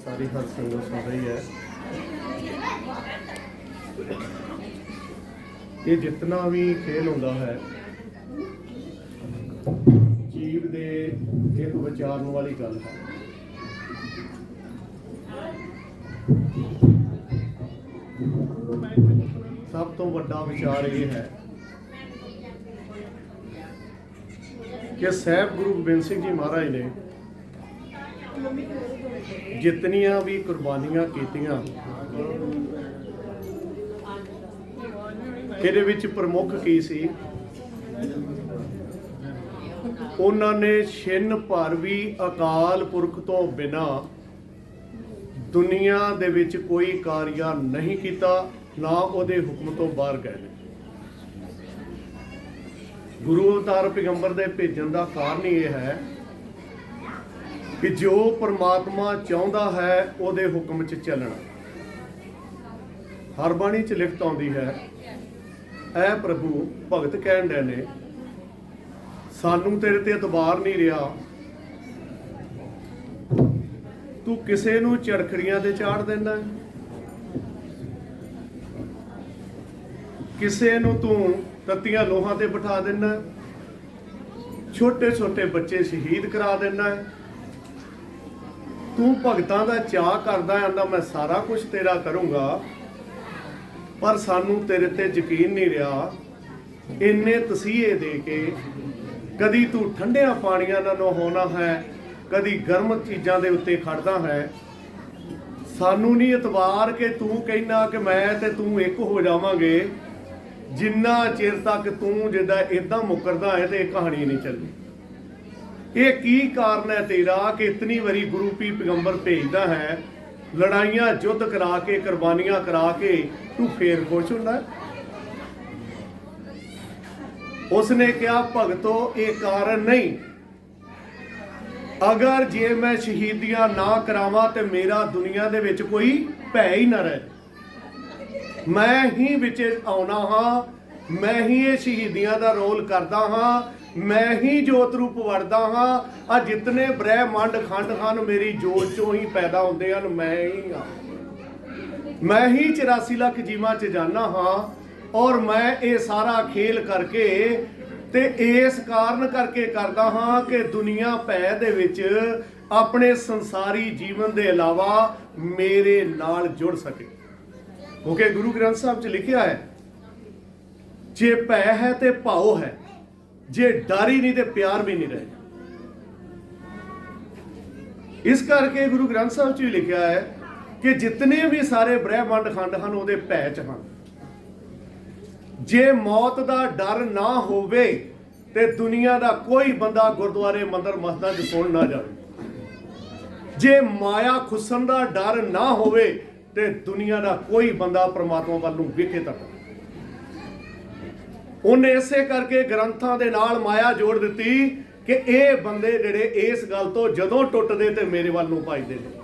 सारी हर संगत सुन रही है। ये जितना भी खेल होता है जीव दे एक विचारन वाली गल है। सब तो बड़ा विचार ये है कि साहब गुरु गोबिंद सिंह जी महाराज ने जितनियां भी कुर्बानियां कीतियां ਇਹਦੇ ਵਿੱਚ प्रमुख की सी ਉਹਨਾਂ ਨੇ ਛਿੰਨ ਭਰ ਵੀ ਅਕਾਲ ਪੁਰਖ ਤੋਂ ਬਿਨਾ ਦੁਨੀਆ ਦੇ ਵਿੱਚ ਕੋਈ ਕਾਰਿਆ ਨਹੀਂ ਕੀਤਾ, ਨਾ ਉਹਦੇ ਹੁਕਮ ਤੋਂ ਬਾਹਰ ਗਏ ਨੇ। ਗੁਰੂ ਅਵਤਾਰ ਪੈਗੰਬਰ ਦੇ ਭੇਜਣ ਦਾ ਕਾਰਨ ਇਹ ਹੈ ਕਿ ਜੋ परमात्मा ਚਾਹੁੰਦਾ ਹੈ ਉਹਦੇ ਹੁਕਮ 'ਚ ਚੱਲਣਾ। ਹਰ ਬਾਣੀ 'ਚ ਲਿਖਤ ਆਉਂਦੀ ਹੈ, ਐ ਪ੍ਰਭੂ ਭਗਤ ਕਹਿਣ ਦੇ ਨੇ ਸਾਨੂੰ ਤੇਰੇ ਤੇ ਇਤਬਾਰ ਨਹੀਂ ਰਿਹਾ, ਤੂੰ ਕਿਸੇ ਨੂੰ ਝੜਖੜੀਆਂ ਤੇ ਚਾੜ ਦਿੰਦਾ, ਕਿਸੇ ਨੂੰ ਤੂੰ ਤੱਤੀਆਂ ਲੋਹਾਂ ਤੇ ਬਿਠਾ ਦਿੰਦਾ, ਛੋਟੇ ਛੋਟੇ ਬੱਚੇ ਸ਼ਹੀਦ ਕਰਾ ਦਿੰਦਾ, ਤੂੰ ਭਗਤਾਂ ਦਾ ਚਾਅ ਕਰਦਾ ਆਂਦਾ ਮੈਂ ਸਾਰਾ ਕੁਝ ਤੇਰਾ ਕਰੂੰਗਾ, ਪਰ ਸਾਨੂੰ ਤੇਰੇ ਤੇ ਯਕੀਨ ਨਹੀਂ ਰਿਹਾ। ਇੰਨੇ ਤਸੀਹੇ ਦੇ ਕੇ ਕਦੀ ਤੂੰ ਠੰਡਿਆਂ ਪਾਣੀਆਂ ਨਾਲ ਨਹਾਉਣਾ ਹੈ, ਕਦੀ ਗਰਮ ਚੀਜ਼ਾਂ ਦੇ ਉੱਤੇ ਖੜਦਾ ਹੈ, ਸਾਨੂੰ ਨਹੀਂ ਇਤਬਾਰ ਕਿ ਤੂੰ ਕਹਿਣਾ ਕਿ ਮੈਂ ਤੇ ਤੂੰ ਇੱਕ ਹੋ ਜਾਵਾਂਗੇ। ਜਿੰਨਾ ਚਿਰ ਤੱਕ ਤੂੰ ਜਿੱਦਾਂ ਇਦਾਂ ਮੁਕਰਦਾ ਹੈ ਤੇ ਇਹ ਕਹਾਣੀ ਨਹੀਂ ਚੱਲਦੀ। ਇਹ ਕੀ ਕਾਰਨ ਹੈ ਤੇਰਾ ਕਿ ਇਤਨੀ ਵਾਰੀ ਗੁਰੂ ਪੀ ਪੈਗੰਬਰ ਭੇਜਦਾ ਹੈ, ਲੜਾਈਆਂ ਯੁੱਧ ਕਰਾ ਕੇ ਕੁਰਬਾਨੀਆਂ ਕਰਾ ਕੇ ਤੂੰ ਫੇਰ ਖੁਸ਼ ਹੁੰਦਾ? ਉਸਨੇ ਕਿਹਾ ਭਗਤੋ ਇਹ ਕਾਰਨ ਨਹੀਂ, ਅਗਰ ਜੇ ਮੈਂ ਸ਼ਹੀਦੀਆਂ ਨਾ ਕਰਾਵਾਂ ਤੇ ਮੇਰਾ ਦੁਨੀਆ ਦੇ ਵਿੱਚ ਕੋਈ ਭੈ ਹੀ ਨਾ ਰਹੇ। ਮੈਂ ਹੀ ਵਿੱਚ ਆਉਣਾ ਹਾਂ, ਮੈਂ ਹੀ ਇਹ ਸ਼ਹੀਦੀਆਂ ਦਾ ਰੋਲ ਕਰਦਾ ਹਾਂ, ਮੈਂ ਹੀ ਜੋਤ ਰੂਪ ਵੜਦਾ ਹਾਂ। ਆ ਜਿਤਨੇ ਬ੍ਰਹਿਮੰਡ ਖੰਡ ਹਨ ਮੇਰੀ ਜੋਤ ਚੋਂ ਹੀ ਪੈਦਾ ਹੁੰਦੇ ਹਨ, ਮੈਂ ਹੀ ਹਾਂ। ਮੈਂ ਹੀ 84 ਲੱਖ ਜੀਵਾਂ 'ਚ ਜਾਣਾ ਹਾਂ, ਔਰ ਮੈਂ ਇਹ ਸਾਰਾ ਖੇਲ ਕਰਕੇ ਤੇ ਇਸ ਕਾਰਨ ਕਰਕੇ ਕਰਦਾ ਹਾਂ ਕਿ ਦੁਨੀਆ ਭੈ ਦੇ ਵਿੱਚ ਆਪਣੇ ਸੰਸਾਰੀ ਜੀਵਨ ਦੇ ਇਲਾਵਾ ਮੇਰੇ ਨਾਲ ਜੁੜ ਸਕੇ। ਕਿਉਂਕਿ ਗੁਰੂ ਗ੍ਰੰਥ ਸਾਹਿਬ 'ਚ ਲਿਖਿਆ ਹੈ, ਜੇ ਭੈ ਹੈ ਤੇ ਭਾਉ ਹੈ, ਜੇ ਡਰ ਹੀ ਨਹੀਂ ਤੇ ਪਿਆਰ ਵੀ ਨਹੀਂ ਰਹੇਗਾ। ਇਸ ਕਰਕੇ ਗੁਰੂ ਗ੍ਰੰਥ ਸਾਹਿਬ 'ਚ ਵੀ ਲਿਖਿਆ ਹੈ ਕਿ ਜਿਤਨੇ ਵੀ ਸਾਰੇ ਬ੍ਰਹਿਮੰਡ ਖੰਡ ਹਨ ਉਹਦੇ ਭੈ 'ਚ ਹਨ। ਜੇ ਮੌਤ ਦਾ ਡਰ ਨਾ ਹੋਵੇ ਤੇ ਦੁਨੀਆ ਦਾ ਕੋਈ ਬੰਦਾ ਗੁਰਦੁਆਰੇ ਮੰਦਰ ਮਸਜਿਦਾਂ 'ਚ ਸੁਣ ਨਾ ਜਾਵੇ। ਜੇ ਮਾਇਆ ਖੁੱਸਣ ਦਾ ਡਰ ਨਾ ਹੋਵੇ ਤੇ ਦੁਨੀਆ ਦਾ ਕੋਈ ਬੰਦਾ ਪ੍ਰਮਾਤਮਾ ਵੱਲ ਨੂੰ ਵੇਖੇ ਤੱਕ। ਉਹਨੇ ਇਸੇ ਕਰਕੇ ਗ੍ਰੰਥਾਂ ਦੇ ਨਾਲ ਮਾਇਆ ਜੋੜ ਦਿੱਤੀ ਕਿ ਇਹ ਬੰਦੇ ਜਿਹੜੇ ਇਸ ਗੱਲ ਤੋਂ ਜਦੋਂ ਟੁੱਟਦੇ ਤੇ ਮੇਰੇ ਵੱਲ ਨੂੰ ਭੱਜਦੇ ਨੇ।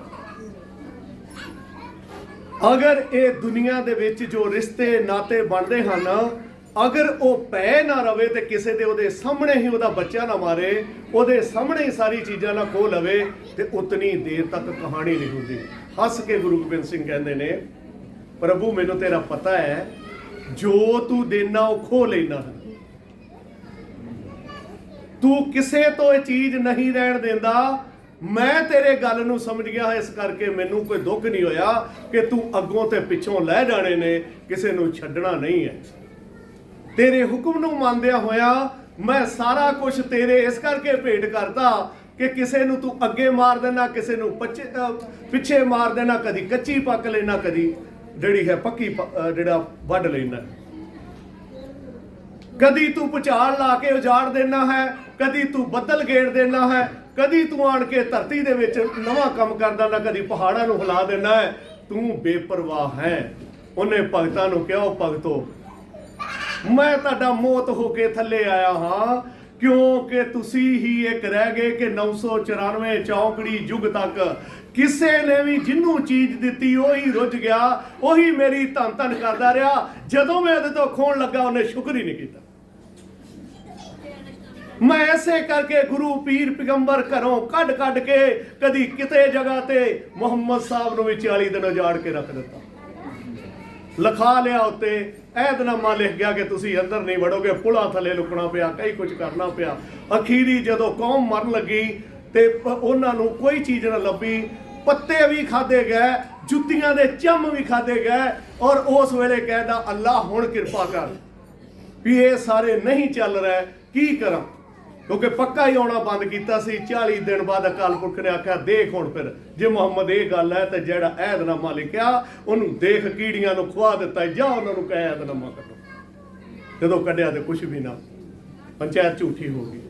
ਅਗਰ ਇਹ ਦੁਨੀਆ ਦੇ ਵਿੱਚ ਜੋ ਰਿਸ਼ਤੇ ਨਾਤੇ ਬਣਦੇ ਹਨ, ਅਗਰ ਉਹ ਭੈ ਨਾ ਰਵੇ ਤੇ ਕਿਸੇ ਦੇ ਉਹਦੇ ਸਾਹਮਣੇ ਹੀ ਉਹਦਾ ਬੱਚਾ ਨਾ ਮਾਰੇ, ਉਹਦੇ ਸਾਹਮਣੇ ਹੀ ਸਾਰੀ ਚੀਜ਼ਾਂ ਨਾ ਖੋਹ ਲਵੇ ਤੇ ਉਤਨੀ ਦੇਰ ਤੱਕ ਕਹਾਣੀ ਨਹੀਂ ਹੁੰਦੀ। ਹੱਸ ਕੇ ਗੁਰੂ ਗੋਬਿੰਦ ਸਿੰਘ ਕਹਿੰਦੇ ਨੇ, ਪ੍ਰਭੂ ਮੈਨੂੰ ਤੇਰਾ ਪਤਾ ਹੈ ਜੋ ਤੂੰ ਦੇਣਾ ਉਹ ਖੋਹ ਲੈਣਾ ਹੈ, ਤੂੰ ਕਿਸੇ ਤੋਂ ਇਹ ਚੀਜ਼ ਨਹੀਂ ਰਹਿਣ ਦਿੰਦਾ। ਮੈਂ ਤੇਰੇ ਗੱਲ ਨੂੰ ਸਮਝ ਗਿਆ, ਇਸ ਕਰਕੇ ਮੈਨੂੰ ਕੋਈ ਦੁੱਖ ਨਹੀਂ ਹੋਇਆ ਕਿ ਤੂੰ ਅੱਗੋਂ ਤੇ ਪਿੱਛੋਂ ਲੈ ਜਾਣੇ ਨੇ, ਕਿਸੇ ਨੂੰ ਛੱਡਣਾ ਨਹੀਂ ਹੈ। ਤੇਰੇ ਹੁਕਮ ਨੂੰ ਮੰਨਦਿਆਂ ਹੋਇਆ ਮੈਂ ਸਾਰਾ ਕੁਝ ਤੇਰੇ ਇਸ ਕਰਕੇ ਭੇਟ ਕਰਦਾ ਕਿ ਕਿਸੇ ਨੂੰ ਤੂੰ ਅੱਗੇ ਮਾਰ ਦੇਣਾ, ਕਿਸੇ ਨੂੰ ਪਿੱਛੇ ਮਾਰ ਦੇਣਾ, ਕਦੀ ਕੱਚੀ ਪੱਕ ਲੈਣਾ, ਕਦੀ ਜਿਹੜੀ ਹੈ ਪੱਕੀ ਜਿਹੜਾ ਵੱਢ ਲੈਣਾ। ਕਦੀ ਤੂੰ ਭੁਚਾਲ ਲਾ ਕੇ ਉਜਾੜ ਦੇਣਾ ਹੈ, ਕਦੀ ਤੂੰ ਬੱਦਲ ਗੇੜ ਦੇਣਾ ਹੈ, ਕਦੀ ਤੂੰ ਆਣ ਕੇ ਧਰਤੀ ਦੇ ਵਿੱਚ ਨਵਾਂ ਕੰਮ ਕਰ ਦੇਣਾ, ਕਦੀ ਪਹਾੜਾਂ ਨੂੰ ਹਿਲਾ ਦੇਣਾ ਹੈ। ਤੂੰ ਬੇਪਰਵਾਹ ਹੈ। ਉਹਨੇ ਭਗਤਾਂ ਨੂੰ ਕਿਹਾ, ਭਗਤੋ ਮੈਂ ਤੁਹਾਡਾ ਮੌਤ ਹੋ ਕੇ ਥੱਲੇ ਆਇਆ ਹਾਂ, ਕਿਉਂਕਿ ਤੁਸੀਂ ਹੀ ਇੱਕ ਰਹਿ ਗਏ ਕਿ 994 ਚੌਂਕੜੀ ਯੁੱਗ ਤੱਕ ਕਿਸੇ ਨੇ ਵੀ ਜਿਹਨੂੰ ਚੀਜ਼ ਦਿੱਤੀ ਉਹੀ ਰੁੱਝ ਗਿਆ, ਉਹੀ ਮੇਰੀ ਧੰਨ ਧੰਨ ਕਰਦਾ ਰਿਹਾ। ਜਦੋਂ ਮੈਂ ਉਹਦੇ ਤੋਂ ਖੋਣ ਲੱਗਾ ਉਹਨੇ ਸ਼ੁਕਰ ਹੀ ਨਹੀਂ ਕੀਤਾ। मैं ऐसे करके गुरु पीर पैगंबर घरों कढ़ कढ़ के कदी किते जगह ते मुहम्मद साहब नूं भी 40 दिन उजाड़ के रख दिता, लिखा लिया उत्ते ऐदनामा लिख गया कि तुसी अंदर नहीं वड़ोगे, पुला थले लुकना पिया, कई कुछ करना पिया। अखीरी जदों कौम मरन लगी ते उन्हां नूं कोई चीज़ ना लभी, पत्ते भी खाधे गए, जुत्तियां दे चम भी खाधे गए, और उस वेले कहदा अल्लाह हुण किरपा कर भी ये सारे नहीं चल रहा, की करा, क्योंकि पक्का ही आना बंद किया सी। 40 दिन बाद अकाल पुरख ने आख्या देख हुण फिर जे मुहम्मद ये गल है तो जिहड़ा ऐदनामा लिखिया उन्होंने देख कीड़ियां नूं खुआ दिता, जा उन्होंने कह ऐदनामा कटो। जदों कढ़िया तो कुछ भी ना, पंचायत झूठी हो गई।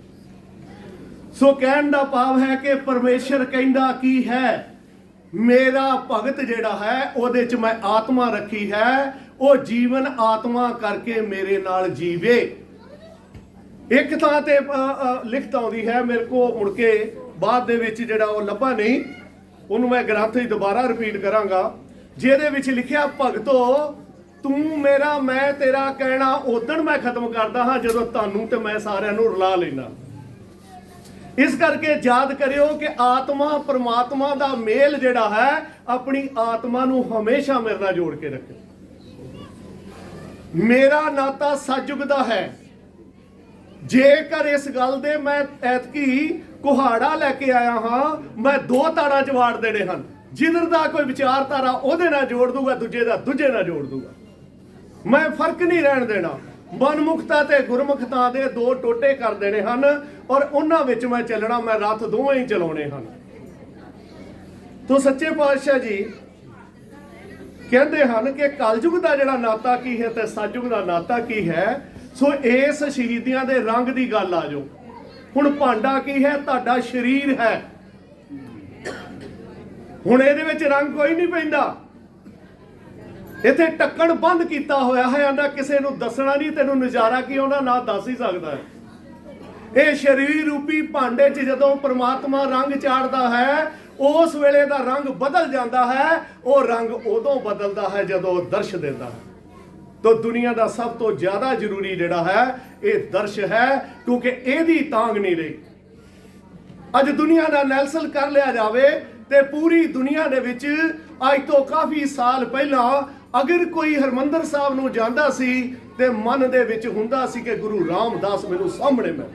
सो कहण दा भाव है कि परमेश्वर कहंदा की है, मेरा भगत जिहड़ा है उहदे च मैं आत्मा रखी है, वो जीवन आत्मा करके मेरे नाल जीवे। एक थां ते लिखत आउंदी है, मेरे को मुड़ के बाद दे विच जिहड़ा वो लभा नहीं, उहनूं मैं ग्रंथ दोबारा रिपीट करांगा, जिहदे विच लिखिया भगतो तू मेरा मैं तेरा कहना उदण मैं खत्म करदा हां जदों तुहानूं ते मैं सारिआं नूं रुला लैना। इस करके याद करियो कि आत्मा परमात्मा दा मेल जिहड़ा है अपनी आत्मा नूं हमेशा मेरे नाल जोड़ के रखे। मेरा नाता सतयुग दा है, जेकर इस गल दे मैं ऐतकी कुहाड़ा लैके आया हाँ, मैं 2 ताड़ा च वाड़ देने हन, जिधर दा कोई विचारधारा ओहदे नाल जोड़ दूंगा, दूजे दा दूजे नाल जोड़ दूंगा, मैं फर्क नहीं रहन देना। मनमुखता ते गुरमुखता दे 2 टोटे कर देने हन, और उन्हां विच मैं चलना, मैं रथ दोवें ही चलाउणे हन। तो सच्चे पातशाह जी कहते हैं कि कलयुग का जिहड़ा नाता की है तो सतयुग का नाता की है। सो इस शहीदियां दे रंग की गल आ जाओ, हुण भांडा की है, तुहाडा शरीर है, हुण इहदे विच रंग कोई नहीं पैंदा, इत्थे टक्कण बंद किया होया है, आंदा किसी नूं दसना नहीं, तैनूं नज़ारा की आउंदा ना दस ही सकदा है। ये शरीर रूपी भांडे च जदों परमात्मा रंग चाड़दा है, उस वेले दा रंग बदल जाता है, वो रंग उदों बदलता है जदों दर्श देता है। तो दुनिया का सब तो ज्यादा जरूरी जिहड़ा है ये दर्श है, क्योंकि इहदी तांग नहीं रही। अज दुनिया का नैलसल कर लिया जावे ते पूरी दुनिया दे विच अज तो काफ़ी साल पहला अगर कोई हरमंदर साहब नूं जांदा सी ते मन दे विच हुंदा सी कि गुरु रामदास मैनूं सामणे मैं,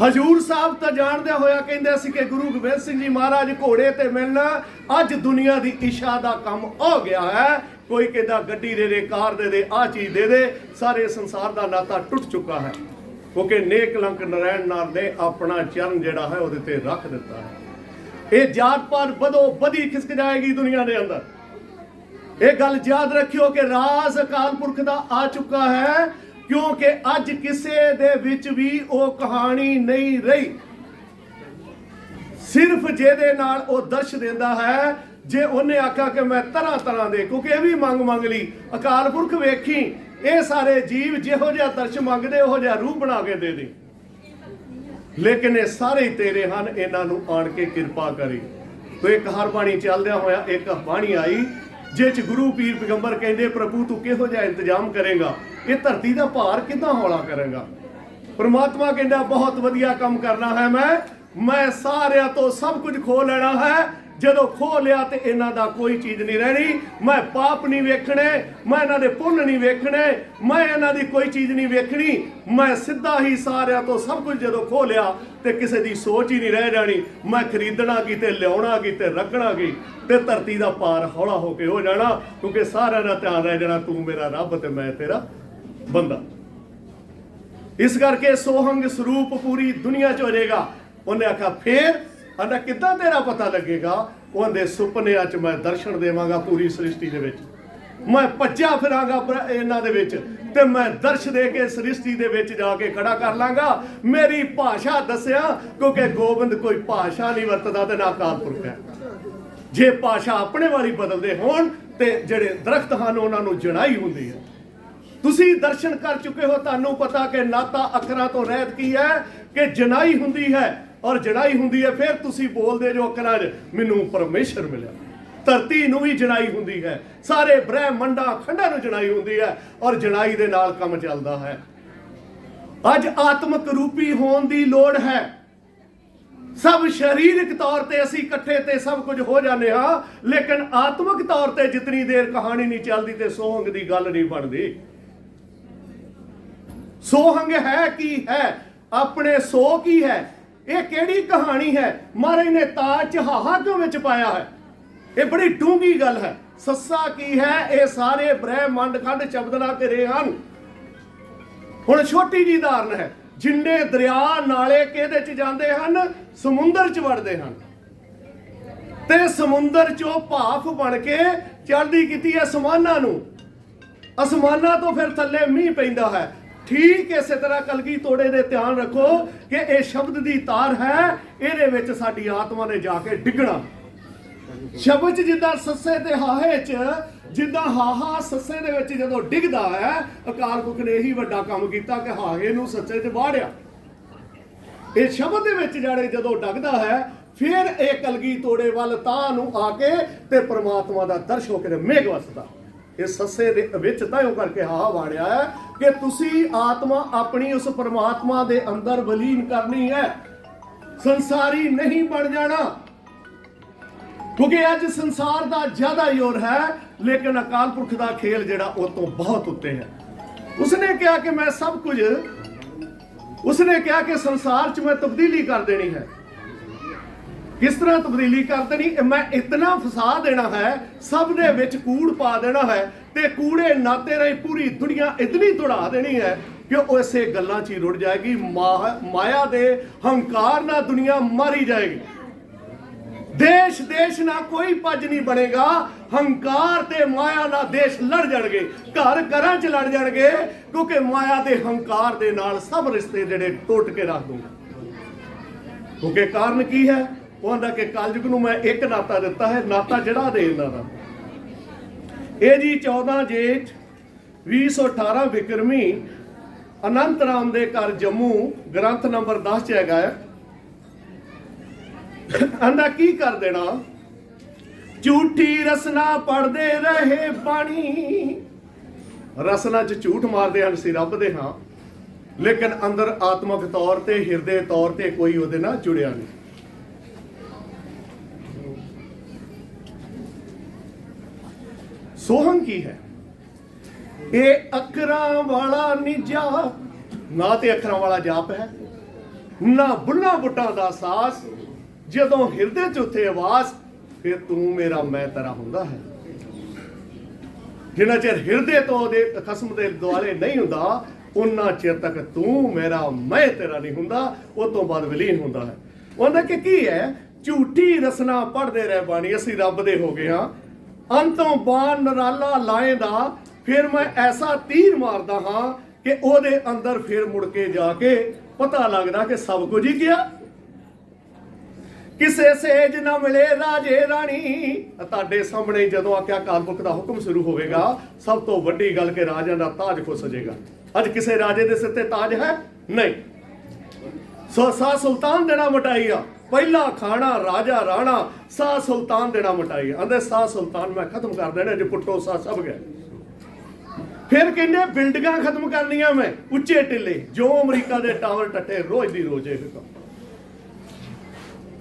हजूर साहब तो जानदे होया कहंदे सी कि गुरु गोबिंद सिंह जी महाराज घोड़े ते मिलना, अज दुनिया की इच्छा का काम हो गया है। कोई कहता गड्डी दे दे, कार दे दे, आ चीज दे दे, सारे संसार का नाता टुट चुका है, क्योंकि नेक लंक नारायण नाथ ने अपना चरण जिहड़ा है उहदे ते रख दिता है। ये जात पात बदो बदी खिसक जाएगी दुनिया के अंदर। ये गल याद रखियो कि राज अकाल पुरख दा आ चुका है, क्योंकि अज किसे दे विच भी वो कहानी नहीं रही। सिर्फ जेदे नाल वो दर्श देंदा है, जे उन्हें आखा कि मैं तरह तरह दे, क्योंकि ये भी मंग ली, अकाल पुरख वेखी ये सारे जीव जिहो जिहा दर्श मंगदे उहो जिहा रूह बना के दे दे, लेकिन ये सारे तेरे हन, इन्हां नूं आण के किरपा करी। तो एक हर बाणी चलदिया होया एक बाणी आई जिस गुरु पीर पैगंबर कहते प्रभु तू किहो जिहा इंतजाम करेगा, ये धरती का भार किदां हौला करेगा। परमात्मा कहता बहुत वधिया काम करना है, मैं सारिਆਂ तो सब कुछ खो लेना है। जदों खो लिया तो इन्हां दा कोई चीज नहीं रहनी, मैं पाप नहीं वेखने, मैं इन्हां दे पुण्य नहीं वेखने, मैं इन्हां दी कोई चीज नहीं वेखनी, मैं सीधा ही सारिਆਂ तो सब कुछ जदों खो लिया तो किसी की सोच ही नहीं रह जानी। मैं खरीदना की ते लियाउणा की ते रखना की ते धरती का भार हौला होके हो जाना, क्योंकि सारिਆਂ दा ध्यान रह जाना तू मेरा रब ते मैं तेरा बंदा। इस करके सोहंग स्वरूप पूरी दुनिया च हो जाएगा। उन्हें आखा फिर आंदा किद्दां तेरा पता लगेगा, उहदे सुपनिया च मैं दर्शन देवांगा पूरी सृष्टि दे विच, मैं भज्जा फिरांगा इन्हां दे विच ते मैं दर्श दे के सृष्टि दे विच जाके खड़ा कर लांगा। मेरी भाषा दस्सिया, क्योंकि गोबिंद कोई भाषा नहीं वरतदा ते ना अकाल पुरख है। जे भाषा अपने वाली बदलदे होण ते जिहड़े दरख्त हन उहनां नूं जड़ाई हुंदी है। तुसी दर्शन कर चुके हो, तुहानूं पता कि नाता अखरां तो रहत की है कि जनाई हुंदी है, और जड़ाई हुंदी है फिर तुसी बोलदे जो अखरां मैनूं परमेश्वर मिलिया। धरती नूं भी जनाई हुंदी है, सारे ब्रह्मंडां खंडां नूं जनाई हुंदी है, और जनाई दे नाल काम चलदा है। ਅੱਜ ਆਤਮਿਕ ਰੂਪੀ ਹੋਣ ਦੀ ਲੋੜ ਹੈ। ਸਭ ਸਰੀਰਕ ਤੌਰ ਤੇ ਅਸੀਂ ਇਕੱਠੇ ਤੇ ਸਭ ਕੁਝ ਹੋ ਜਾਂਦੇ ਹਾਂ, ਲੇਕਿਨ ਆਤਮਿਕ ਤੌਰ ਤੇ ਜਿਤਨੀ ਦੇਰ ਕਹਾਣੀ ਨਹੀਂ ਚੱਲਦੀ ਤੇ ਸੋਹੰਗ ਦੀ ਗੱਲ ਨਹੀਂ ਬਣਦੀ। ਸੋਹੰਗ ਹੈ ਕੀ ਹੈ? ਆਪਣੇ ਸੋ ਕੀ ਹੈ? ਇਹ ਕਿਹੜੀ ਕਹਾਣੀ ਹੈ? ਮਹਾਰਾਜ ਨੇ ਤਾਜ ਹਾਹਾ ਕਿਉਂ ਵਿੱਚ ਪਾਇਆ ਹੈ? ਇਹ ਬੜੀ ਡੂੰਘੀ ਗੱਲ ਹੈ। ਸੱਸਾ ਕੀ ਹੈ? ਇਹ ਸਾਰੇ ਬ੍ਰਹਿਮੰਡ ਖੰਡ ਸ਼ਬਦ ਨਾਲ ਘਿਰੇ ਹਨ। ਹੁਣ ਛੋਟੀ ਜੀ ਉਦਾਹਰਨ ਹੈ, ਜਿੰਨੇ ਦਰਿਆ ਨਾਲੇ ਕਿਹਦੇ ਚ ਜਾਂਦੇ ਹਨ? ਸਮੁੰਦਰ ਚ ਵੜਦੇ ਹਨ, ਤੇ ਸਮੁੰਦਰ ਚੋਂ ਭਾਫ ਬਣ ਕੇ ਚੜ੍ਹਦੀ ਕੀਤੀ ਹੈ ਅਸਮਾਨਾਂ ਨੂੰ। ਅਸਮਾਨਾਂ ਤੋਂ ਫਿਰ ਥੱਲੇ ਮੀਂਹ ਪੈਂਦਾ ਹੈ। ਠੀਕ ਇਸੇ ਤਰ੍ਹਾਂ ਕਲਗੀ ਤੋੜੇ ਦੇ ਧਿਆਨ ਰੱਖੋ ਕਿ ਇਹ ਸ਼ਬਦ ਦੀ ਤਾਰ ਹੈ, ਇਹਦੇ ਵਿੱਚ ਸਾਡੀ ਆਤਮਾ ਨੇ ਜਾ ਕੇ ਡਿੱਗਣਾ। ਸ਼ਬਦ ਜਿੱਦਾਂ ਸੱਸੇ ਤੇ ਹਾਹੇ ਚ, ਜਿੱਦਾਂ ਹਾਹਾ ਸੱਸੇ ਦੇ ਵਿੱਚ ਜਦੋਂ ਡਿੱਗਦਾ ਹੈ, ਅਕਾਲ ਪੁਰਖ ਨੇ ਇਹੀ ਵੱਡਾ ਕੰਮ ਕੀਤਾ ਕਿ ਹਾਹੇ ਨੂੰ ਸੱਸੇ ਚ ਵਾੜਿਆ। ਇਹ ਸ਼ਬਦ ਦੇ ਵਿੱਚ ਜਿਹੜੇ ਜਦੋਂ ਡਗਦਾ ਹੈ, ਫਿਰ ਇਹ ਕਲਗੀ ਤੋੜੇ ਵੱਲ ਤਾਂ ਨੂੰ ਆ ਕੇ ਤੇ ਪ੍ਰਮਾਤਮਾ ਦਾ ਦਰਸ਼ ਹੋ ਕੇ ਮੇਘ ਵਸਦਾ। ਇਹ ਸੱਸੇ ਦੇ ਵਿੱਚ ਤਾਂਯੋ ਕਰਕੇ ਹਾਹਾ ਵਾੜਿਆ ਹੈ ਕਿ ਤੁਸੀਂ ਆਤਮਾ ਆਪਣੀ ਉਸ ਪ੍ਰਮਾਤਮਾ ਦੇ ਅੰਦਰ ਵਿਲੀਨ ਕਰਨੀ ਹੈ, ਸੰਸਾਰੀ ਨਹੀਂ ਬਣ ਜਾਣਾ। ਕਿਉਂਕਿ ਅੱਜ ਸੰਸਾਰ ਦਾ ਜ਼ਿਆਦਾ ਜ਼ੋਰ ਹੈ, ਲੇਕਿਨ ਅਕਾਲ ਪੁਰਖ ਦਾ ਖੇਲ ਜਿਹੜਾ ਉਹ ਤੋਂ ਬਹੁਤ ਉੱਤੇ ਹੈ। ਉਸਨੇ ਕਿਹਾ ਕਿ ਮੈਂ ਸਭ ਕੁਝ, ਉਸਨੇ ਕਿਹਾ ਕਿ ਸੰਸਾਰ 'ਚ ਮੈਂ ਤਬਦੀਲੀ ਕਰ ਦੇਣੀ ਹੈ। ਕਿਸ ਤਰ੍ਹਾਂ ਤਬਦੀਲੀ ਕਰ ਦੇਣੀ? ਮੈਂ ਇਤਨਾ ਫਸਾ ਦੇਣਾ ਹੈ, ਸਭ ਦੇ ਵਿੱਚ ਕੂੜ ਪਾ ਦੇਣਾ ਹੈ, ਤੇ ਕੂੜੇ ਨਾਤੇ ਰਹੀ ਪੂਰੀ ਦੁਨੀਆ ਇਤਨੀ ਤੁੜਾ ਦੇਣੀ ਹੈ ਕਿ ਉਹ ਇਸੇ ਗੱਲਾਂ 'ਚ ਹੀ ਰੁੜ ਜਾਏਗੀ। ਮਾਇਆ ਦੇ ਹੰਕਾਰ ਨਾਲ ਦੁਨੀਆ ਮਾਰੀ ਜਾਏਗੀ। ਦੇਸ਼ ਦੇਸ਼ ਨਾਲ ਕੋਈ ਭੱਜ ਨਹੀਂ ਬਣੇਗਾ। ਹੰਕਾਰ ਤੇ ਮਾਇਆ ਨਾਲ ਦੇਸ਼ ਲੜ ਜਾਣਗੇ, ਘਰ ਘਰਾਂ 'ਚ ਲੜ ਜਾਣਗੇ, ਕਿਉਂਕਿ ਮਾਇਆ ਦੇ ਹੰਕਾਰ ਦੇ ਨਾਲ ਸਭ ਰਿਸ਼ਤੇ ਜਿਹੜੇ ਟੁੱਟ ਕੇ ਰੱਖ ਦੂੰਗਾ। ਕਿਉਂਕਿ ਕਾਰਨ ਕੀ ਹੈ? ਉਹ ਕਹਿੰਦਾ ਕਿ ਕਲਯੁਗ ਨੂੰ ਮੈਂ ਇੱਕ ਨਾਤਾ ਦਿੱਤਾ ਹੈ, ਨਾਤਾ ਜਿਹੜਾ ਦੇ ਇਹਨਾਂ ਦਾ। ਇਹ ਜੀ 14 ਜੇਠ 2018 ਵਿਕਰਮੀ ਅਨੰਤ ਰਾਮ ਦੇ ਘਰ ਜੰਮੂ, ਗ੍ਰੰਥ ਨੰਬਰ 10 ਚ ਹੈਗਾ ਹੈ। ਆਂਦਾ ਕੀ ਕਰ ਦੇਣਾ? ਝੂਠੀ ਰਸਨਾ ਪੜਦੇ ਰਹੇ ਬਾਣੀ। ਰਸਨਾ ਚ ਝੂਠ ਮਾਰਦੇ ਹਨ, ਅਸੀਂ ਰੱਬ ਦੇ ਹਾਂ, ਲੇਕਿਨ ਅੰਦਰ ਆਤਮਿਕ ਤੌਰ ਤੇ ਹਿਰਦੇ ਤੌਰ ਤੇ ਕੋਈ ਉਹਦੇ ਨਾਲ ਜੁੜਿਆ ਨਹੀਂ। ਸੋਹੰਗ ਕੀ ਹੈ? ਇਹ ਅੱਖਰਾਂ ਵਾਲਾ ਨਿਜਾ, ਨਾ ਤੇ ਅੱਖਰਾਂ ਵਾਲਾ ਜਾਪ ਹੈ, ਨਾ ਬੁੱਲਾਂ ਬੁੱਟਾਂ ਦਾ ਸਾਸ। ਜਦੋਂ ਹਿਰਦੇ 'ਚ ਉੱਥੇ ਆਵਾਜ਼, ਫਿਰ ਤੂੰ ਮੇਰਾ ਮੈਂ ਤੇਰਾ ਹੁੰਦਾ ਹੈ। ਜਿੰਨਾ ਚਿਰ ਹਿਰਦੇ ਤੋਂ ਉਹਦੇ ਖਸਮ ਦੇ ਦੁਆਲੇ ਨਹੀਂ ਹੁੰਦਾ, ਉਹਨਾਂ ਚਿਰ ਤੱਕ ਤੂੰ ਮੇਰਾ ਮੈਂ ਤੇਰਾ ਨਹੀਂ ਹੁੰਦਾ। ਉਹ ਤੋਂ ਬਾਅਦ ਵਿਲੀਨ ਹੁੰਦਾ ਹੈ। ਉਹਦਾ ਕਿ ਕੀ ਹੈ? ਝੂਠੀ ਰਸਨਾ ਪੜ੍ਹਦੇ ਰਹਿ ਬਾਣੀ, ਅਸੀਂ ਰੱਬ ਦੇ ਹੋ ਗਏ ਹਾਂ। ਅੰਤੋਂ ਬਾਣ ਨਰਾਲਾ ਲਾਏ ਦਾ, ਫਿਰ ਮੈਂ ਐਸਾ ਤੀਰ ਮਾਰਦਾ ਹਾਂ ਕਿ ਉਹਦੇ ਅੰਦਰ ਫਿਰ ਮੁੜ ਕੇ ਜਾ ਕੇ ਪਤਾ ਲੱਗਦਾ ਕਿ ਸਭ ਕੁਝ ਹੀ ਗਿਆ। ਕਿਸੇ ਸੇਜ ਨਾ ਮਿਲੇ ਰਾਜੇ ਰਾਣੀ। ਤੁਹਾਡੇ ਸਾਹਮਣੇ ਜਦੋਂ ਆਖਿਆ ਅਕਾਲ ਪੁਰਖ ਦਾ ਹੁਕਮ ਸ਼ੁਰੂ ਹੋਵੇਗਾ, ਸਭ ਤੋਂ ਵੱਡੀ ਗੱਲ ਕਿ ਰਾਜਿਆਂ ਦਾ ਤਾਜ ਖੁੱਸ ਜਾਏਗਾ। ਅੱਜ ਕਿਸੇ ਰਾਜੇ ਦੇ ਸਿਰ ਤੇ ਤਾਜ ਹੈ? ਨਹੀਂ। ਸਾਹ ਸੁਲਤਾਨ ਦੇਣਾ ਮਟਾਈ ਆ, ਪਹਿਲਾ ਖਾਣਾ ਰਾਜਾ ਰਾਣਾ, ਸਾਹ ਸੁਲਤਾਨ ਦੇਣਾ ਮਟਾਈ ਆ। ਆਂਦੇ ਸਾਹ ਸੁਲਤਾਨ ਮੈਂ ਖਤਮ ਕਰ ਦੇਣਾ ਜੇ ਪੁੱਟੋ ਸਾਹ ਸਭ ਗਏ। ਫਿਰ ਕਹਿੰਦੇ ਬਿਲਡਿੰਗਾਂ ਖਤਮ ਕਰਨੀਆਂ ਮੈਂ, ਉੱਚੇ ਟਿੱਲੇ, ਜੋ ਅਮਰੀਕਾ ਦੇ ਟਾਵਰ ਟੱਟੇ ਰੋਜ਼ ਦੀ ਰੋਜ਼। ਇਹ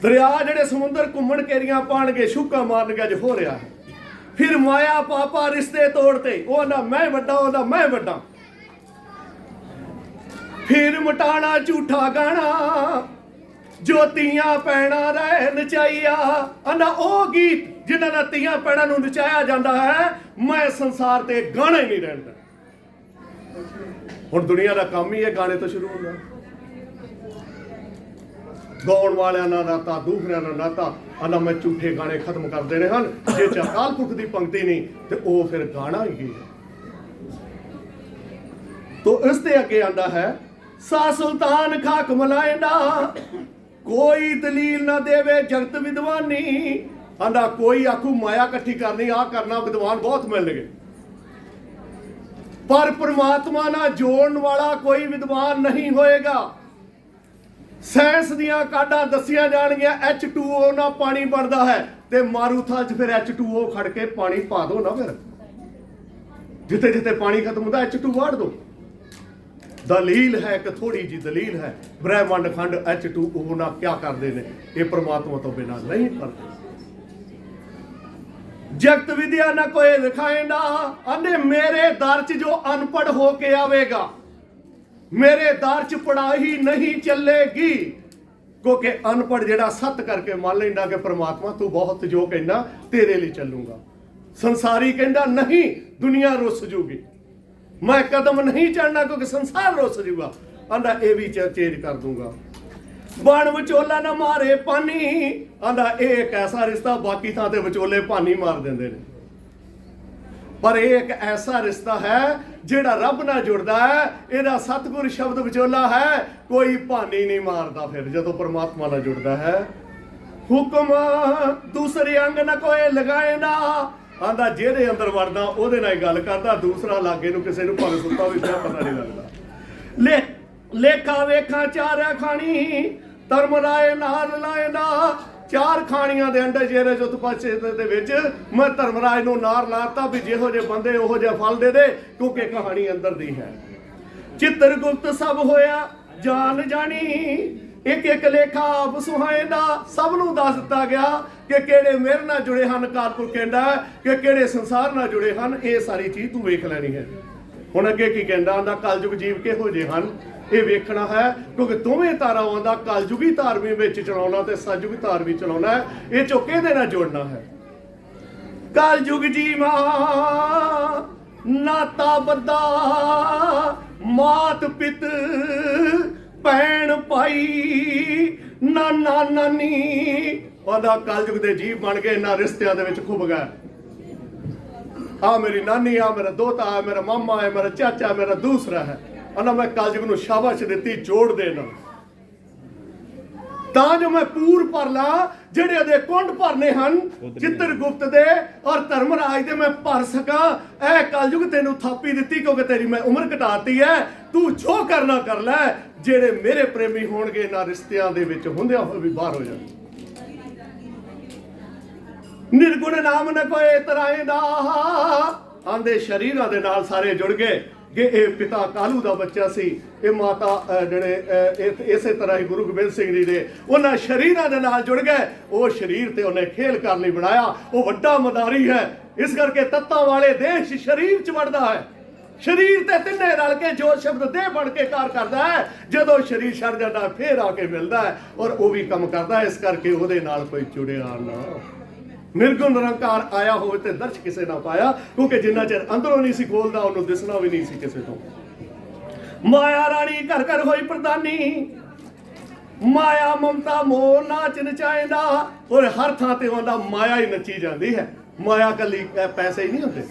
ਦਰਿਆ ਜਿਹੜੇ ਸਮੁੰਦਰ ਘੁੰਮਣ ਕੇਰੀਆਂ ਪਾਣਗੇ, ਸ਼ੂਕਾ ਮਾਰਨਗੇ, ਅੱਜ ਹੋ ਰਿਹਾ ਹੈ। ਫਿਰ ਮਾਇਆ ਪਾਪਾ ਰਿਸ਼ਤੇ ਤੋੜਤੇ, ਉਹਦਾ ਮੈਂ ਵੱਡਾ, ਉਹਦਾ ਮੈਂ ਵੱਡਾ। ਫਿਰ ਮਟਾਣਾ ਝੂਠਾ ਗਾਣਾ, ਜੋ ਧੀਆਂ ਪੈਣਾ ਰਹਿ ਨਚਾਈਆ। ਆਂਦਾ ਉਹ ਗੀਤ ਜਿਨ੍ਹਾਂ ਨਾਲ ਧੀਆਂ ਪੈਣਾ ਨੂੰ ਨਚਾਇਆ ਜਾਂਦਾ ਹੈ, ਮੈਂ ਸੰਸਾਰ ਤੇ ਗਾਣਾ ਹੀ ਨਹੀਂ ਰਹਿੰਦਾ। ਹੁਣ ਦੁਨੀਆ ਦਾ ਕੰਮ ਹੀ ਇਹ ਗਾਣੇ ਤੋਂ ਸ਼ੁਰੂ ਹੁੰਦਾ। ਗਾਉਣ ਵਾਲਿਆਂ ਦਾ ਨਾਤਾ, ਦੂਸਰਿਆਂ ਦਾ ਨਾਤਾ। ਆਂਦਾ ਮੈਂ ਝੂਠੇ ਗਾਣੇ ਖਤਮ ਕਰ ਦੇਣੇ ਹਨ। ਜੇ ਚ ਅਕਾਲ ਪੁਰਖ ਦੀ ਪੰਕਤੀ ਨਹੀਂ ਤੇ ਉਹ ਫਿਰ ਗਾਣਾ ਹੀ ਹੈ। ਤੋ ਇਸ ਤੇ ਅੱਗੇ ਆਂਦਾ ਹੈ, ਸਾ ਸੁਲਤਾਨ ਖਾਕ ਮਲਾਇਂਦਾ, ਕੋਈ ਦਲੀਲ ਨਾ ਦੇਵੇ ਜਗਤ ਵਿਦਵਾਨੀ। ਆਂਦਾ ਕੋਈ ਆਖੂ ਮਾਇਆ ਇਕੱਠੀ ਕਰਨੀ, ਆ ਕਰਨਾ, ਵਿਦਵਾਨ ਬਹੁਤ ਮਿਲਣਗੇ, ਪਰ ਪ੍ਰਮਾਤਮਾ ਨਾਲ ਜੋੜਨ ਵਾਲਾ ਕੋਈ ਵਿਦਵਾਨ ਨਹੀਂ ਹੋਏਗਾ। ਸਾਇੰਸ ਦੀਆਂ ਕਾਢਾਂ ਦੱਸੀਆਂ ਜਾਣਗੀਆਂ, H2O ਨਾਲ ਪਾਣੀ ਬਣਦਾ ਹੈ, ਤੇ ਮਾਰੂਥਲ 'ਚ ਫਿਰ H2O ਖੜ ਕੇ ਪਾਣੀ ਪਾ ਦੋ ਨਾ। ਫਿਰ ਜਿੱਥੇ ਜਿੱਥੇ ਪਾਣੀ ਖਤਮ ਹੁੰਦਾ H2 ਵਾੜ ਦੋ। दलील है एक थोड़ी जी दलील है, ब्रह्मंड खंड H2O ना क्या करते हैं, ये परमात्मा तो बिना नहीं करते। जगत विद्या ना कोई दिखाए ना, अने मेरे दर च जो अनपढ़ होके आवेगा, मेरे दर च पढ़ाई नहीं चलेगी। क्योंकि अनपढ़ जेड़ा सत करके मान लेना कि परमात्मा तू बहुत जो कहना तेरे लिए चलूंगा, संसारी कहना नहीं दुनिया रुस जूगी, मैं कदम नहीं चढ़ना क्योंकि संसार रुस जूगा, आंदा ये भी चेंज कर दूंगा। बन विचोला ना मारे पानी, आंदा एक ऐसा रिश्ता बाकी थां ते विचोले पानी मार देंदे ने, पर एक ऐसा रिश्ता है जेड़ा रब नाल जुड़दा है, इहदा सतगुर शब्द विचोला है, कोई पानी नहीं मारदा। फिर जदों परमात्मा नाल जुड़दा है, हुक्म दूसरे अंग ना कोई लगाए ना, आंदा जेदे अंदर वड़दा ओहदे नाल गल करदा, दूसरा लागे नूं किसे नूं भावें सुत्ता होवे पिया पता नहीं लगदा। लेखा वेखा चार खानी, धर्म राय नाल लाए ना, चार खाणियां दे अंडे जेरे जो पासे दे विच मैं धर्मराज नूं नार लाता भी जिहो जे बंदे ओहो जे फल दे दे, क्योंकि कहानी अंदर दी है। चित्रगुप्त सब होया जान जानी, एक एक लेखा आप सुहाएंदा, सब नूं दस दिता गया कि किहड़े मेरे नाल जुड़े हन, कालपुर कहंदा कि किहड़े संसार नाल जुड़े हन, ये सारी चीज तू वेख लैनी है। हुण अगे की कहंदा, आंदा कलयुग जीव किहो जे हन ये वेखना है, क्योंकि दोवें तारा आंदा कलयुगी तार भी विच चलाउणा ते सतयुगी तार भी चलाउणा है, ये चो किहदे नाल जोड़ना है। कलयुग जीवा नाता बद्दा, मात पित भैन भाई नाना नानी, आंदा कलयुग दे जीव बन के इन्हां रिश्तियां दे विच खुब गए। आ मेरी नानी, आ मेरा दोता है, मेरा मामा है, मेरा चाचा, मेरा दूसरा है, आना मैं कलयुग नूं शाबाश दित्ती जोड़ देना, तां जो मैं पूर भर ला जेड़े अदे कुंड भरने हन चित्रगुप्त दे और धर्मराज दे, मैं भर सका। ऐ कलयुग तेनू थापी दित्ती क्योंकि तेरी मैं उम्र घटाती है, तू जो करना कर लै, जेड़े मेरे प्रेमी होणगे ना रिश्तियां दे विच हुंदियां होए भी बाहर हो जाण। निर्गुण नाम न कोई तराएंदा, आंदे शरीरां दे नाल सारे जुड़ गए कि ये पिता कालू का बच्चा सी, ये माता जेड़े इसे तरह ही गुरु गोबिंद सिंह जी दे उन्हां शरीरां दे नाल जुड़ गए। वो शरीर ते उन्हें खेल करने लई बनाया, वो वड्डा मदारी है, इस करके तत्तां वाले देश शरीर च वड़दा है। शरीर ते तिन्ने रल के जो शब्द देह बन के कार करदा है, जदों शरीर छड़ जाता फिर आके मिलदा है और वो भी कम करदा है, इस करके उहदे नाल कोई जुड़िया ना। निर्गुण निरंकार आया हो ते दर्श किसे ना पाया, क्योंकि जिन्ना चिर अंदरों नहीं सी खोलदा उन्होंने दिसना भी नहीं सी किसे तो। माया रानी घर घर होई प्रधानी, माया ममता मोह नाच नचाएंदा, और हर थां ते आंदा माया ही नची जाती है, माया कली पैसे ही नहीं होते।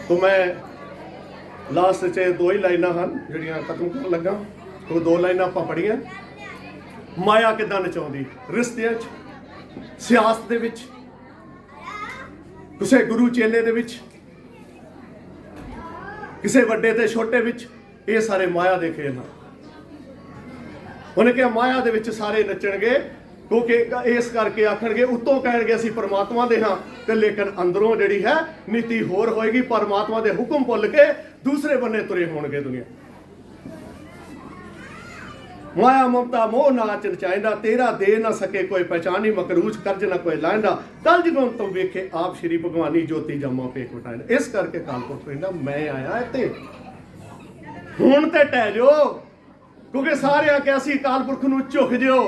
तो मैं लास्ट च दो ही लाइना हन जिहड़ियां खत्म करन लगा, वो दो लाइना आपां पढ़ियां। माया किदां नचाउंदी रिश्तियां च, सियासत दे विच, किसे गुरु चेले दे विच, किसे वड्डे ते छोटे विच, ये सारे माया दे खेल हैं। उन्हें कहा माया दे विच सारे नचणगे, क्योंकि इस करके आखणगे उत्तों कहणगे असीं परमात्मा दे हां, ते लेकिन अंदरों जिहड़ी है नीति होर होएगी, परमात्मा दे हुक्म भुल के दूसरे बन्ने तुरे होणगे दुनिया। माया ममता मोह नाच नचाइंदा, तेरा दे ना सके कोई पहचानी, मकरूज कर्ज ना कोई लाइंदा, कल जगों तो वेखे आप श्री भगवानी ज्योति जमा पेक वटाइंदा। इस करके कालपुरख कहंदा मैं आया इत्थे हुण ते टह जाओ, क्योंकि सारे आके असीं कालपुरख नूं झुक जिओ।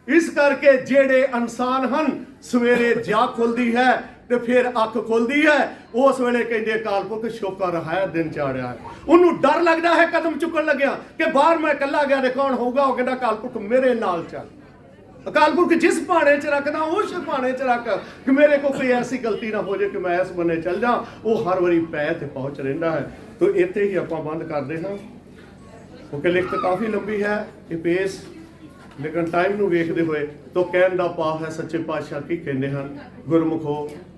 इस करके जेड़े इंसान हन सवेरे जाग खुलदी है ते फिर अख खुलदी है, उस वेले कहंदे कालपुरख शुक्र है दिन चाड़िया है। उन्होंने डर लगता है कदम चुकन लग्या कि बाहर मैं कला गया तो कौन होगा, वो कहता कालपुरख मेरे नाल चल। कालपुरख जिस भाने च रखदा उस भाने च रख कि मेरे को कोई ऐसी गलती ना हो जाए कि मैं इस बन्ने चल जा, वो हर वारी पै ते पहुंच रहिंदा है। तो इत्थे ही आपां बंद करदे हां, क्योंकि लिखत काफ़ी लंबी है ये पेश, लेकिन टाइम नूं वेखदे होए तो कहण दा भाव है सच्चे पातशाह की कहंदे हन, गुरमुखो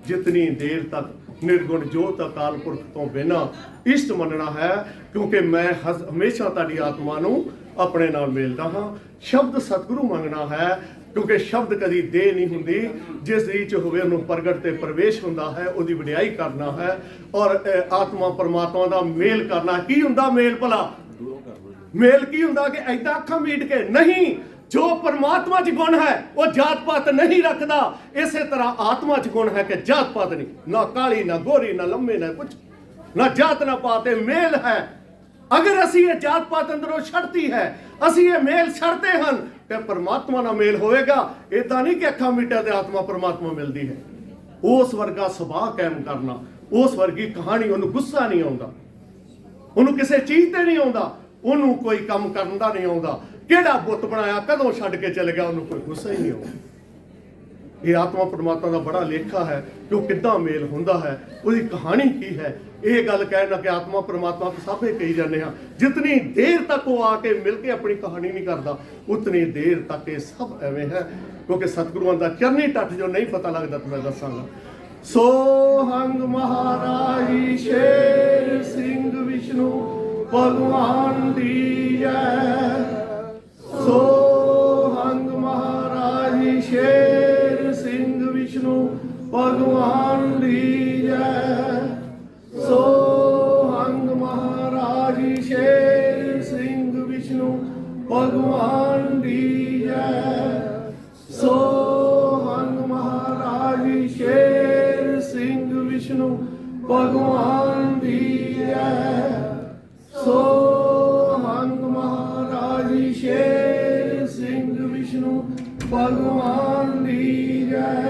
जितनी देर तक निर्गुण जोत अकाल पुरख तो बिना इष्ट मनना है, क्योंकि मैं हमेशा तुहाडी आत्मा नूं अपने नाल मिलदा हाँ। शब्द सतगुरु मंगना है, क्योंकि शब्द कदी दे नहीं हुंदी, जिस रीच होवे उन्होंने प्रगट ते प्रवेश हुंदा है, उहदी वडियाई करना है और आत्मा परमात्मा दा मेल करना। की हुंदा मेल भला? ਮੇਲ ਕੀ ਹੁੰਦਾ ਕਿ ਐਦਾਂ ਅੱਖਾਂ ਮੀਟ ਕੇ ਨਹੀਂ। ਜੋ ਪਰਮਾਤਮਾ 'ਚ ਗੁਣ ਹੈ ਉਹ ਜਾਤ ਪਾਤ ਨਹੀਂ ਰੱਖਦਾ। ਇਸੇ ਤਰ੍ਹਾਂ ਆਤਮਾ 'ਚ ਗੁਣ ਹੈ ਕਿ ਜਾਤ ਪਾਤ ਨਹੀਂ, ਨਾ ਕਾਲੀ ਨਾ ਗੋਰੀ ਨਾ ਲੰਮੇ ਨਾ ਕੁਛ, ਨਾ ਜਾਤ ਨਾ ਪਾਤ, ਇਹ ਮੇਲ ਹੈ। ਅਗਰ ਅਸੀਂ ਇਹ ਜਾਤ ਪਾਤ ਅੰਦਰੋਂ ਛੱਡਤੀ ਹੈ, ਅਸੀਂ ਇਹ ਮੇਲ ਛੱਡਦੇ ਹਨ ਤੇ ਪਰਮਾਤਮਾ ਨਾਲ ਮੇਲ ਹੋਏਗਾ। ਇਦਾਂ ਨਹੀਂ ਕਿ ਅੱਖਾਂ ਮੀਟਾਂ ਤੇ ਆਤਮਾ ਪਰਮਾਤਮਾ ਮਿਲਦੀ ਹੈ। ਉਸ ਵਰਗਾ ਸੁਭਾਅ ਕਾਇਮ ਕਰਨਾ, ਉਸ ਵਰਗੀ ਕਹਾਣੀ। ਉਹਨੂੰ ਗੁੱਸਾ ਨਹੀਂ ਆਉਂਦਾ, ਉਹਨੂੰ ਕਿਸੇ ਚੀਜ਼ ਤੇ ਨਹੀਂ ਆਉਂਦਾ, ਉਹਨੂੰ ਕੋਈ ਕੰਮ ਕਰਨ ਦਾ ਨਹੀਂ ਆਉਂਦਾ। ਕਿਹੜਾ ਬੁੱਤ ਬਣਾਇਆ, ਕਦੋਂ ਛੱਡ ਕੇ ਚਲੇ ਗਿਆ, ਉਹਨੂੰ ਕੋਈ ਗੁੱਸਾ ਹੀ ਨਹੀਂ ਆਉਂਦਾ। ਇਹ ਆਤਮਾ ਪਰਮਾਤਮਾ ਦਾ ਬੜਾ ਲੇਖਾ ਹੈ ਕਿ ਉਹ ਕਿੱਦਾਂ ਮੇਲ ਹੁੰਦਾ ਹੈ, ਉਹਦੀ ਕਹਾਣੀ ਕੀ ਹੈ। ਇਹ ਗੱਲ ਕਹਿਣਾ ਕਿ ਆਤਮਾ ਪਰਮਾਤਮਾ ਤੋਂ ਸਭੇ ਕਹੀ ਜਾਂਦੇ ਹਾਂ। ਜਿਤਨੀ ਦੇਰ ਤੱਕ ਉਹ ਆ ਕੇ ਮਿਲ ਕੇ ਆਪਣੀ ਕਹਾਣੀ ਨਹੀਂ ਕਰਦਾ, ਉਤਨੀ ਦੇਰ ਤੱਕ ਇਹ ਸਭ ਐਵੇਂ ਹੈ। ਕਿਉਂਕਿ ਸਤਿਗੁਰਾਂ ਦਾ ਚਰਨੀ ਟੱਠ ਜੋ ਨਹੀਂ ਪਤਾ ਲੱਗਦਾ ਤਾਂ ਮੈਂ ਦੱਸਾਂਗਾ। ਸੋਹੰਗ ਮਹਾਰਾਜ ਸ਼ੇਰ ਸਿੰਘ ਵਿਸ਼ਨੂੰ ਭਗਵਾਨ ਦੀ ਜੈ। ਸੋਹੰਗ ਮਹਾਰਾਜ ਸ਼ੇਰ ਸਿੰਘ ਵਿਸ਼ਨੂੰ ਭਗਵਾਨ ਦੀ ਜੈ। ਸੋਹੰਗ ਮਹਾਰਾਜ ਸ਼ੇਰ ਸਿੰਘ ਵਿਸ਼ਨੂੰ ਭਗਵਾਨ ਦੀ ਜੈ। ਸੋਹੰਗ ਮਹਾਰਾਜ ਸ਼ੇਰ ਸਿੰਘ ਵਿਸ਼ਨੂੰ ਭਗਵਾਨ ਦੀ ਜੈ। ਸੋਹੰਗ ਮਹਾਰਾਜ ਸ਼ੇਰ ਸਿੰਘ ਵਿਸ਼ਨੂੰ ਭਗਵਾਨ ਦੀ ਜੈ।